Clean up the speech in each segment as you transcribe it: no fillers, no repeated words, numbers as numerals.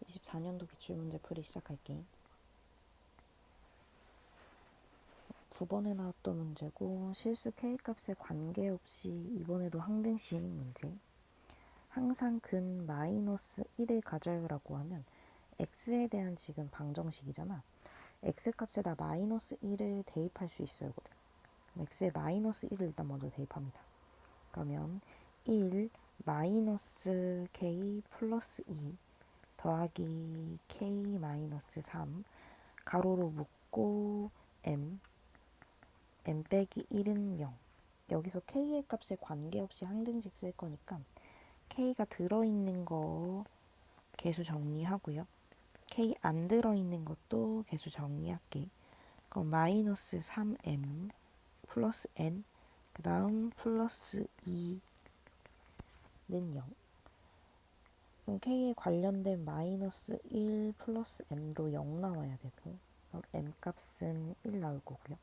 24년도 기출문제 풀이 시작할게. 9번에 나왔던 문제고 실수 K값에 관계없이 이번에도 항등식 문제. 항상 근 마이너스 1을 가져요라고 하면 x에 대한 지금 방정식이잖아. x값에다 마이너스 1을 대입할 수 있어요. 그럼 x에 마이너스 1을 일단 먼저 대입합니다. 그러면 1 마이너스 k 플러스 2 더하기 k 마이너스 3 가로로 묶고 m 빼기 1은 0. 여기서 k의 값에 관계없이 항등식 쓸 거니까 k가 들어있는 거 개수 정리하고요. k 안 들어있는 것도 개수 정리할게. 그럼 마이너스 3m 플러스 n 그 다음 플러스 2는 0. 그럼 k에 관련된 마이너스 1 플러스 m도 0 나와야 되고, 그럼 m 값은 1 나올 거고요.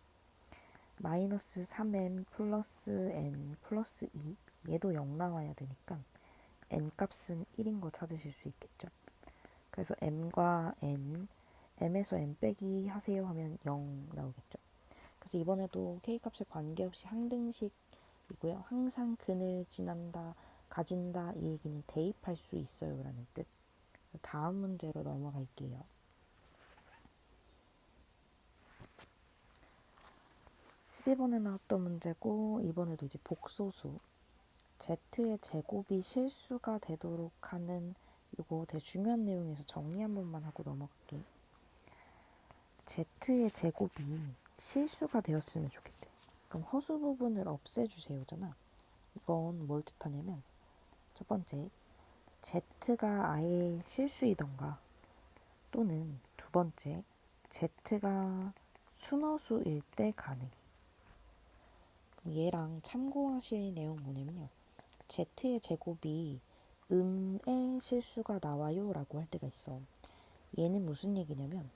마이너스 3m 플러스 n 플러스 2 얘도 0 나와야 되니까 n 값은 1인 거 찾으실 수 있겠죠. 그래서 m과 n, m에서 n 빼기 하세요 하면 0 나오겠죠. 그래서 이번에도 k값에 관계없이 항등식이고요. 항상 근을 지난다, 가진다 이 얘기는 대입할 수 있어요 라는 뜻. 다음 문제로 넘어갈게요. 12번에 나왔던 문제고 이번에도 이제 복소수 z의 제곱이 실수가 되도록 하는 이거 되게 중요한 내용에서 정리 한 번만 하고 넘어갈게. z의 제곱이 실수가 되었으면 좋겠대. 그럼 허수 부분을 없애주세요잖아. 이건 뭘 뜻하냐면 첫 번째 z가 아예 실수이던가 또는 두 번째 z가 순허수일 때 가능해. 그럼 얘랑 참고하실 내용 뭐냐면요. z의 제곱이 음의 실수가 나와요 라고 할 때가 있어. 얘는 무슨 얘기냐면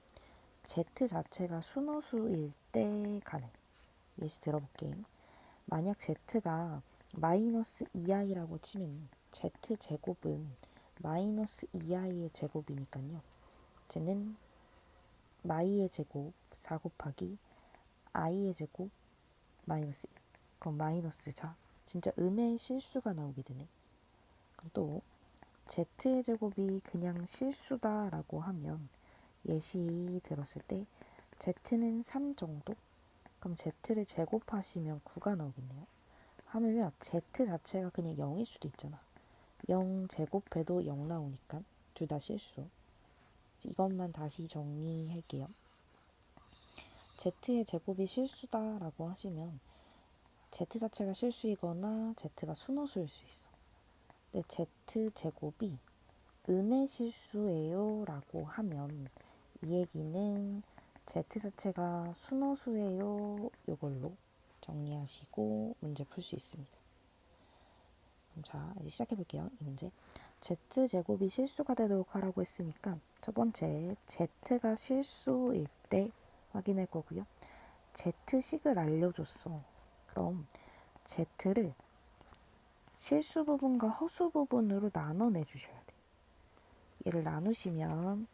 z 자체가 순허수일 때 가능. 예시 들어볼게. 만약 z가 마이너스 2i라고 치면 z 제곱은 마이너스 2i의 제곱이니까요. 쟤는 마이의 제곱 4 곱하기 i의 제곱 마이너스 1. 그럼 마이너스 4. 진짜 음의 실수가 나오게 되네. 그럼 또 z의 제곱이 그냥 실수다라고 하면 예시 들었을 때 z는 3 정도? 그럼 z를 제곱하시면 9가 나오겠네요. 하물며 z 자체가 그냥 0일 수도 있잖아. 0 제곱해도 0 나오니까 둘 다 실수. 이것만 다시 정리할게요. z의 제곱이 실수다라고 하시면 z 자체가 실수이거나 z가 순허수일 수 있어. 근데 z 제곱이 음의 실수예요 라고 하면 이 얘기는 z 자체가 순허수예요 이걸로 정리하시고 문제 풀 수 있습니다. 그럼 자 이제 시작해 볼게요. 이 문제 z 제곱이 실수가 되도록 하라고 했으니까 첫 번째 z가 실수일 때 확인할 거고요. z식을 알려줬어. 그럼 z를 실수 부분과 허수 부분으로 나눠내 주셔야 돼. 얘를 나누시면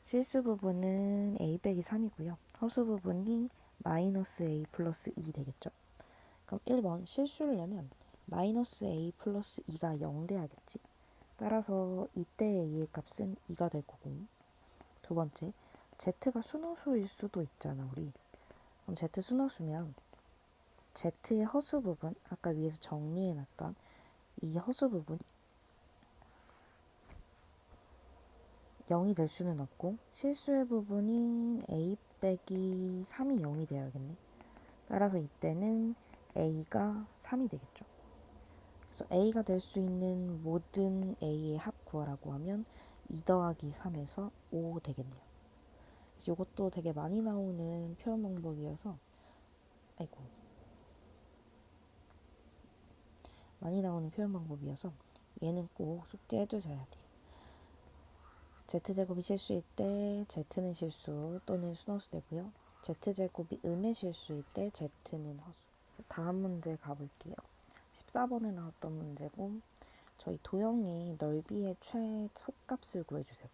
실수 부분은 a 빼기 3이고요. 허수 부분이 마이너스 a 플러스 2 되겠죠. 그럼 1번 실수를 내면 마이너스 a 플러스 2가 0 돼야겠지. 따라서 이때의 a의 값은 2가 될 거고. 두 번째, z가 순허수일 수도 있잖아 우리. 그럼 z 순허수면 z의 허수 부분, 아까 위에서 정리해놨던 이 허수 부분이 0이 될 수는 없고 실수의 부분인 a 빼기 3이 0이 되어야겠네. 따라서 이때는 a가 3이 되겠죠. 그래서 a가 될 수 있는 모든 a의 합 구하라고 하면 2 더하기 3에서 5 되겠네요. 그래서 이것도 되게 많이 나오는 표현 방법이어서 많이 나오는 표현 방법이어서 얘는 꼭 숙제해 두셔야 돼요. z제곱이 실수일 때 z는 실수 또는 순허수 되고요. z제곱이 음의 실수일 때 z는 허수. 다음 문제 가볼게요. 14번에 나왔던 문제고 저희 도형의 넓이의 최소값을 구해주세요.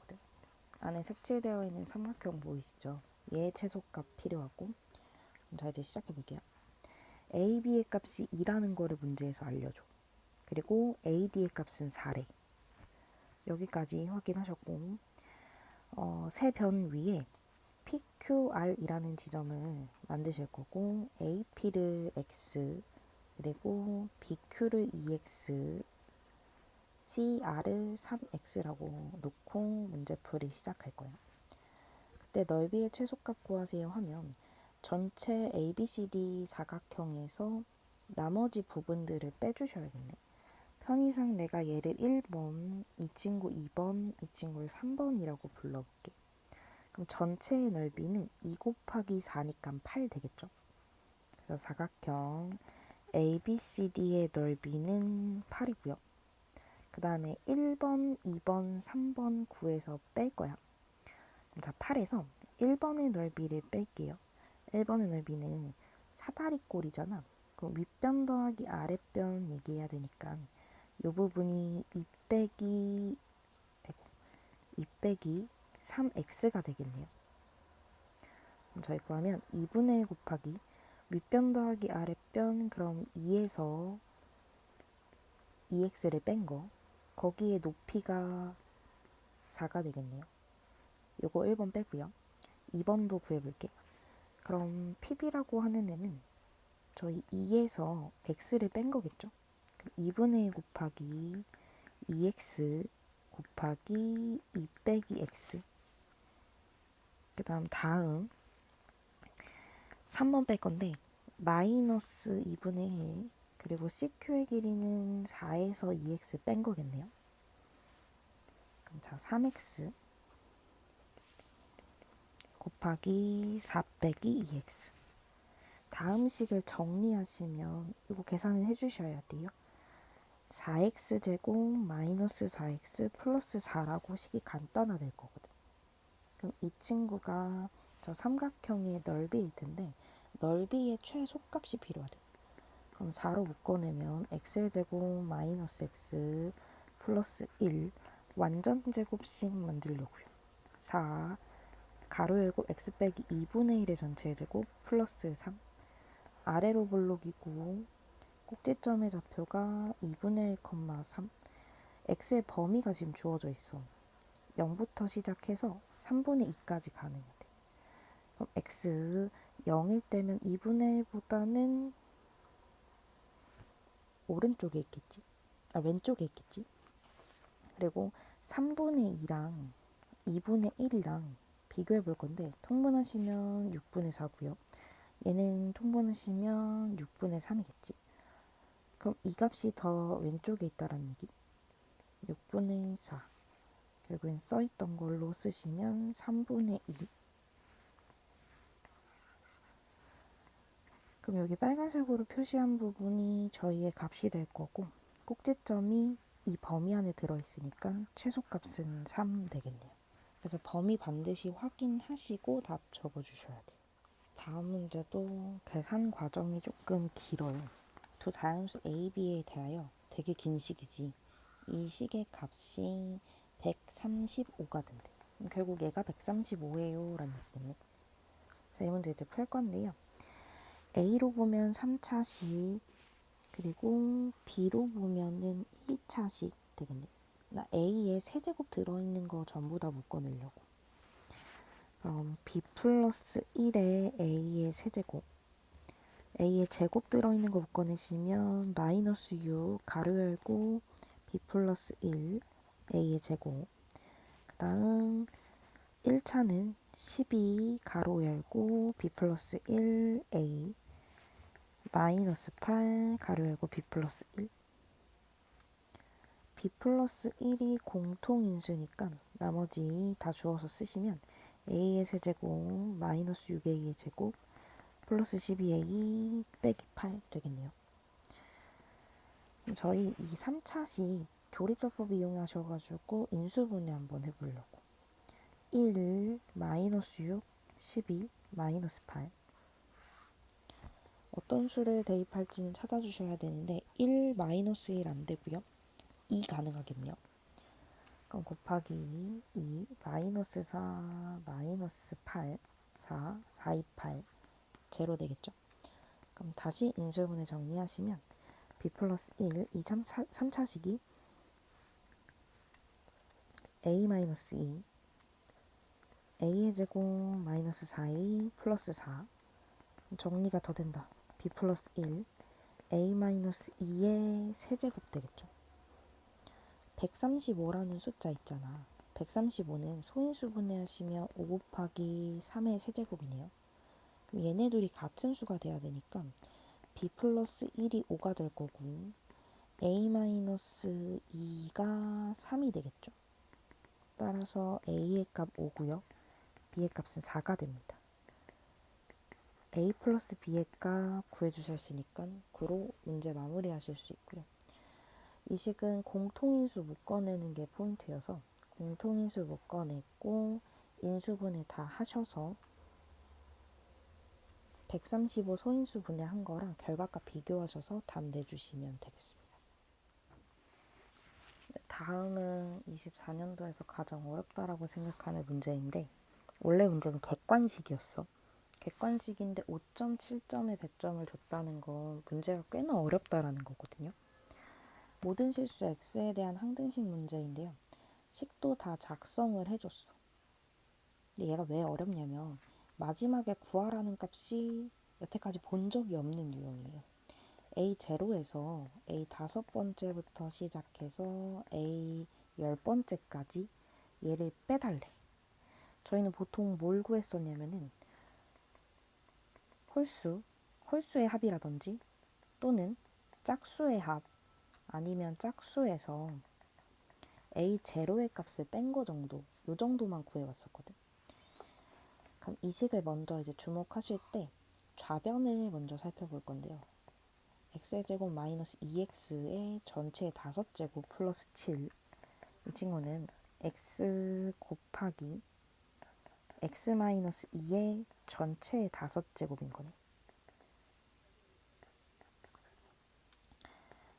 안에 색칠되어 있는 삼각형 보이시죠? 얘의 최소값 필요하고. 자, 이제 시작해 볼게요. AB의 값이 2라는 거를 문제에서 알려줘. 그리고 AD의 값은 4래. 여기까지 확인하셨고, 세 변 위에 PQR이라는 지점을 만드실 거고, AP를 X, 그리고 BQ를 2X, CR을 3X라고 놓고 문제풀이 시작할 거예요. 그때 넓이의 최소값 구하세요 하면 전체 ABCD 사각형에서 나머지 부분들을 빼주셔야겠네. 편의상 내가 얘를 1번, 이 친구 2번, 이 친구를 3번이라고 불러볼게. 그럼 전체의 넓이는 2 곱하기 4니까 8 되겠죠? 그래서 사각형 ABCD의 넓이는 8이고요. 그 다음에 1번, 2번, 3번 구해서 뺄 거야. 자, 8에서 1번의 넓이를 뺄게요. 1번의 넓이는 사다리꼴이잖아. 그럼 윗변 더하기 아랫변 얘기해야 되니까 이 부분이 2 빼기 3x가 되겠네요. 저희 구하면 2분의 1 곱하기 윗변 더하기 아랫변, 그럼 2에서 2x를 뺀 거, 거기에 높이가 4가 되겠네요. 요거 1번 빼고요. 2번도 구해볼게. 그럼 PB라고 하는 애는 저희 2에서 x를 뺀 거겠죠? 2분의 1 곱하기 2x 곱하기 2 빼기 x. 그 다음 3번 뺄 건데 마이너스 2분의 1, 그리고 CQ의 길이는 4에서 2x 뺀 거겠네요. 그럼 자, 3x 곱하기 4 빼기 2x. 다음 식을 정리하시면 이거 계산을 해주셔야 돼요. 4x제곱 마이너스 4x 플러스 4라고 식이 간단화될 거거든. 그럼 이 친구가 저 삼각형의 넓이일 텐데 넓이의 최소값이 필요하대. 그럼 4로 묶어내면 x제곱 마이너스 x 플러스 1 완전제곱식 만들려고요. 4 가로 열고 x 빼기 2분의 1의 전체 제곱 플러스 3. 아래로 볼록이고 꼭지점의 좌표가 2분의 1, 3. x의 범위가 지금 주어져 있어. 0부터 시작해서 3분의 2까지 가능해. 그럼 x 0일 때는 2분의 1보다는 오른쪽에 있겠지. 왼쪽에 있겠지. 그리고 3분의 2랑 2분의 1이랑 비교해 볼 건데 통분하시면 6분의 4고요. 얘는 통분하시면 6분의 3이겠지. 그럼 이 값이 더 왼쪽에 있다는 얘기. 6분의 4. 결국엔 써있던 걸로 쓰시면 3분의 2. 그럼 여기 빨간색으로 표시한 부분이 저희의 값이 될 거고 꼭지점이 이 범위 안에 들어있으니까 최소값은 3 되겠네요. 그래서 범위 반드시 확인하시고 답 적어주셔야 돼요. 다음 문제도 계산 과정이 조금 길어요. 두 자연수 A, B에 대하여 되게 긴 식이지. 이 식의 값이 135가 된대. 결국 얘가 135예요 라는 얘기겠네. 자, 이 문제 이제 풀 건데요. A로 보면 3차식, 그리고 B로 보면은 2차식 되겠네. 나 A에 세제곱 들어있는 거 전부 다 묶어내려고. 그럼 B 플러스 1에 A의 세제곱. A에 제곱 들어있는 거 묶어내시면 마이너스 6 가로 열고 B 플러스 1 A의 제곱. 그 다음 1차는 12 가로 열고 B 플러스 1 A 마이너스 8 가로 열고 B 플러스 1. B 플러스 1이 공통인수니까 나머지 다 주어서 쓰시면 A의 세제곱 마이너스 6A의 제곱 플러스 12A 빼기 8 되겠네요. 저희 이 3차식 조립조법 이용하셔가지고 인수분해 한번 해보려고. 1 마이너스 6 12 마이너스 8. 어떤 수를 대입할지는 찾아주셔야 되는데 1 마이너스 1 안 되고요. 2 가능하겠네요. 그럼 곱하기 2, 마이너스 4, 마이너스 8, 4, 4, 2, 8, 제로 되겠죠? 그럼 다시 인수분해 정리하시면 b 플러스 1, 2, 3차식이 a 마이너스 2, a의 제곱 마이너스 4a 플러스 4. 정리가 더 된다. b 플러스 1, a 마이너스 2의 세제곱 되겠죠. 135라는 숫자 있잖아. 135는 소인수 분해하시면 5 곱하기 3의 세제곱이네요. 그럼 얘네 둘이 같은 수가 돼야 되니까 b 플러스 1이 5가 될 거고 a 마이너스 2가 3이 되겠죠. 따라서 a의 값 5고요. b의 값은 4가 됩니다. a 플러스 b의 값 구해주셨으니까 9로 문제 마무리하실 수 있고요. 이 식은 공통인수 묶어내는 게 포인트여서 공통인수 묶어냈고 인수분해 다 하셔서 135 소인수 분해한 거랑 결과값 비교하셔서 답 내주시면 되겠습니다. 다음은 24년도에서 가장 어렵다라고 생각하는 문제인데 원래 문제는 객관식이었어. 객관식인데 5.7점에 100점을 줬다는 건 문제가 꽤나 어렵다라는 거거든요. 모든 실수 x에 대한 항등식 문제인데요. 식도 다 작성을 해줬어. 근데 얘가 왜 어렵냐면 마지막에 구하라는 값이 여태까지 본 적이 없는 유형이에요. A0에서 A 5번째부터 시작해서 A 10번째까지 얘를 빼달래. 저희는 보통 뭘 구했었냐면은 홀수의 합이라든지 또는 짝수의 합 아니면 짝수에서 A0의 값을 뺀 거 정도, 요 정도만 구해왔었거든. 그럼 이 식을 먼저 이제 주목하실 때 좌변을 먼저 살펴볼 건데요. x의 제곱 마이너스 2x의 전체 5제곱 플러스 7. 이 친구는 x 곱하기 x 마이너스 2의 전체 5제곱인 거네.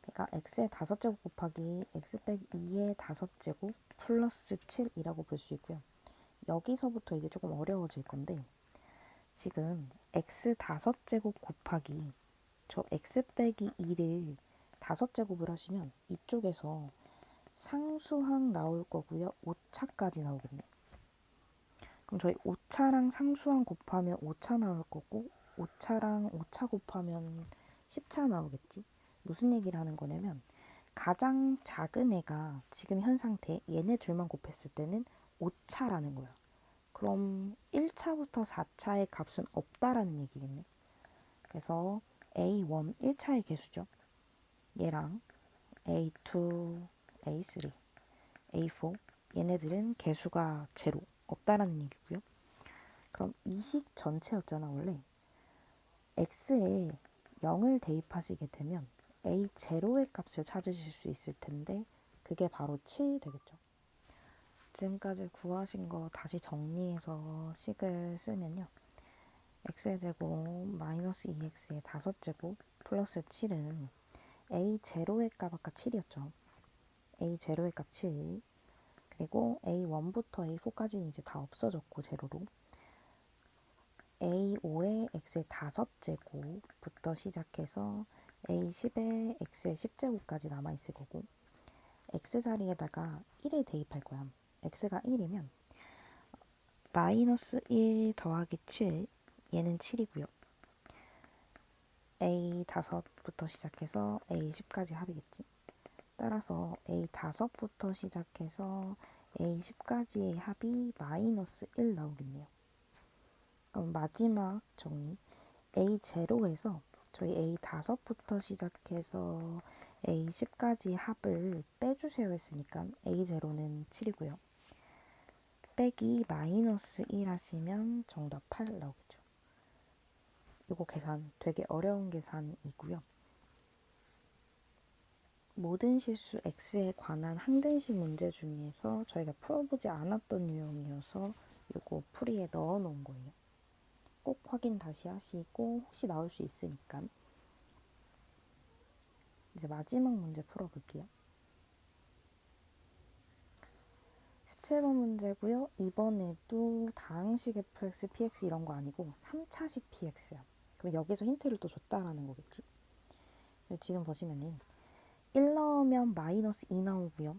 그러니까 x의 5제곱 곱하기 x 빼기 2의 5제곱 플러스 7이라고 볼 수 있고요. 여기서부터 이제 조금 어려워질 건데 지금 x 5제곱 곱하기 저 x 빼기 2를 5제곱을 하시면 이쪽에서 상수항 나올 거고요. 오차까지 나오겠네. 그럼 저희 오차랑 상수항 곱하면 오차 나올 거고 오차랑 오차 곱하면 10차 나오겠지. 무슨 얘기를 하는 거냐면 가장 작은 애가 지금 현 상태 얘네 둘만 곱했을 때는 5차라는 거야. 그럼 1차부터 4차의 값은 없다라는 얘기겠네. 그래서 A1 1차의 개수죠. 얘랑 A2, A3, A4 얘네들은 개수가 제로 없다라는 얘기고요. 그럼 이 식 전체였잖아 원래. x에 0을 대입하시게 되면 a0의 값을 찾으실 수 있을 텐데 그게 바로 7 되겠죠. 지금까지 구하신 거 다시 정리해서 식을 쓰면요. x의 제곱 마이너스 2x의 5제곱 플러스 7은 a0의 값 아까 7이었죠. a0의 값 7. 그리고 a1부터 a4까지는 이제 다 없어졌고 제로로 a5의 x의 5제곱부터 시작해서 a10의 x의 10제곱까지 남아있을 거고 x 자리에다가 1을 대입할 거야. x가 1이면 마이너스 1 더하기 7 얘는 7이고요. a5부터 시작해서 a10까지 합이겠지. 따라서 a5부터 시작해서 a10까지의 합이 마이너스 1 나오겠네요. 그럼 마지막 정리 A0에서 저희 A5부터 시작해서 A10까지 합을 빼주세요 했으니까 A0는 7이고요. 빼기 마이너스 1 하시면 정답 8 나오겠죠. 이거 계산 되게 어려운 계산이고요. 모든 실수 X에 관한 항등식 문제 중에서 저희가 풀어보지 않았던 유형이어서 이거 풀이에 넣어 놓은 거예요. 꼭 확인 다시 하시고 혹시 나올 수 있으니까. 이제 마지막 문제 풀어볼게요. 17번 문제고요. 이번에도 다항식 fx, px 이런 거 아니고 3차식 px야. 그럼 여기서 힌트를 또 줬다라는 거겠지. 지금 보시면은 1 넣으면 마이너스 2 나오고요.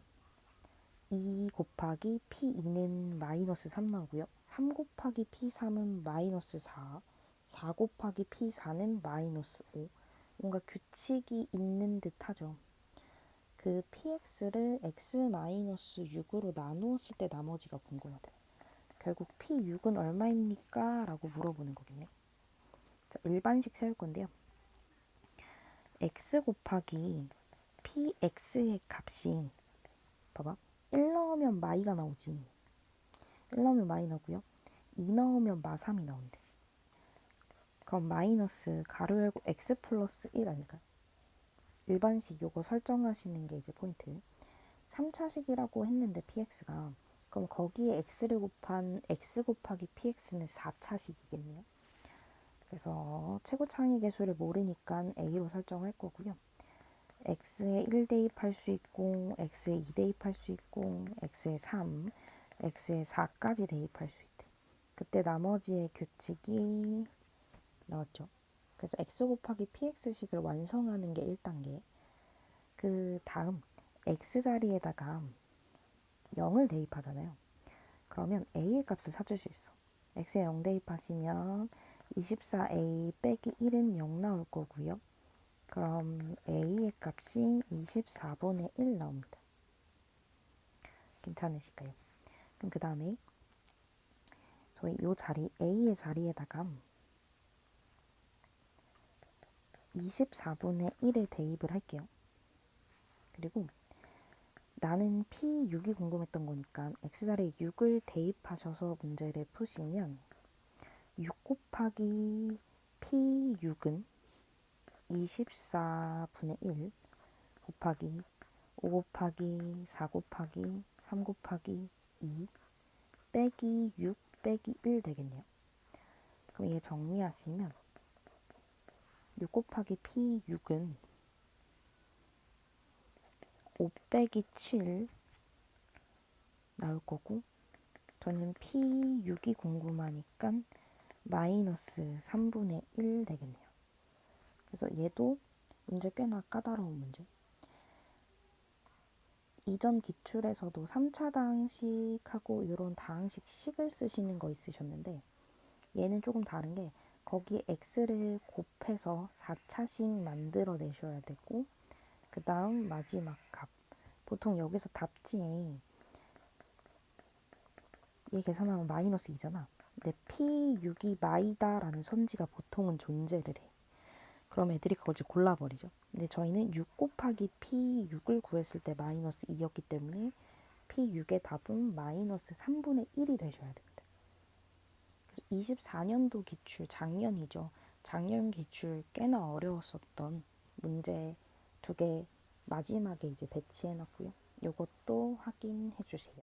2 곱하기 p2는 마이너스 3 나오고요. 3 곱하기 p3은 마이너스 4, 4 곱하기 p4는 마이너스 5. 뭔가 규칙이 있는 듯 하죠. 그 px를 x-6으로 나누었을 때 나머지가 궁금하대. 결국 p6은 얼마입니까? 라고 물어보는 거겠네. 자, 일반식 세울 건데요. x 곱하기 px의 값이 봐봐. 1 넣으면 마이가 나오지. 1 넣으면 마이 나오고요. 2 넣으면 마3이 나온대. 그럼 마이너스 가로 열고 x 플러스 1 아닐까요? 일반식 요거 설정하시는 게 이제 포인트. 3차식이라고 했는데 px가 그럼 거기에 x를 곱한 x 곱하기 px는 4차식이겠네요. 그래서 최고 창의 계수를 모르니까 a로 설정할 거고요. x에 1 대입할 수 있고 x에 2 대입할 수 있고 x에 3, x에 4까지 대입할 수 있대. 그때 나머지의 규칙이 나왔죠. 그래서 x 곱하기 px식을 완성하는 게 1단계. 그 다음 x 자리에다가 0을 대입하잖아요. 그러면 a의 값을 찾을 수 있어. x에 0 대입하시면 24a 빼기 1은 0 나올 거고요. 그럼 a의 값이 24분의 1 나옵니다. 괜찮으실까요? 그럼 그 다음에 저희 이 자리 a의 자리에다가 24분의 1을 대입을 할게요. 그리고 나는 P6이 궁금했던 거니까 X자리에 6을 대입하셔서 문제를 푸시면 6 곱하기 P6은 24분의 1 곱하기 5 곱하기 4 곱하기 3 곱하기 2 빼기 6 빼기 1 되겠네요. 그럼 얘 정리하시면 6 곱하기 P6은 5 빼기 7 나올 거고 저는 P6이 궁금하니까 마이너스 3분의 1 되겠네요. 그래서 얘도 문제 꽤나 까다로운 문제. 이전 기출에서도 3차 다항식하고 이런 다항식 식을 쓰시는 거 있으셨는데 얘는 조금 다른 게 거기에 x를 곱해서 4차식 만들어 내셔야 되고 그 다음 마지막 값. 보통 여기서 답지에 얘 계산하면 마이너스 2잖아. 근데 P6이 마이다 라는 선지가 보통은 존재를 해. 그럼 애들이 그걸 이제 골라버리죠. 근데 저희는 6 곱하기 P6을 구했을 때 마이너스 2였기 때문에 P6의 답은 마이너스 3분의 1이 되셔야 됩니다. 그래서 24년도 기출, 작년이죠. 작년 기출 꽤나 어려웠었던 문제 2개 마지막에 이제 배치해놨고요. 요것도 확인해 주세요.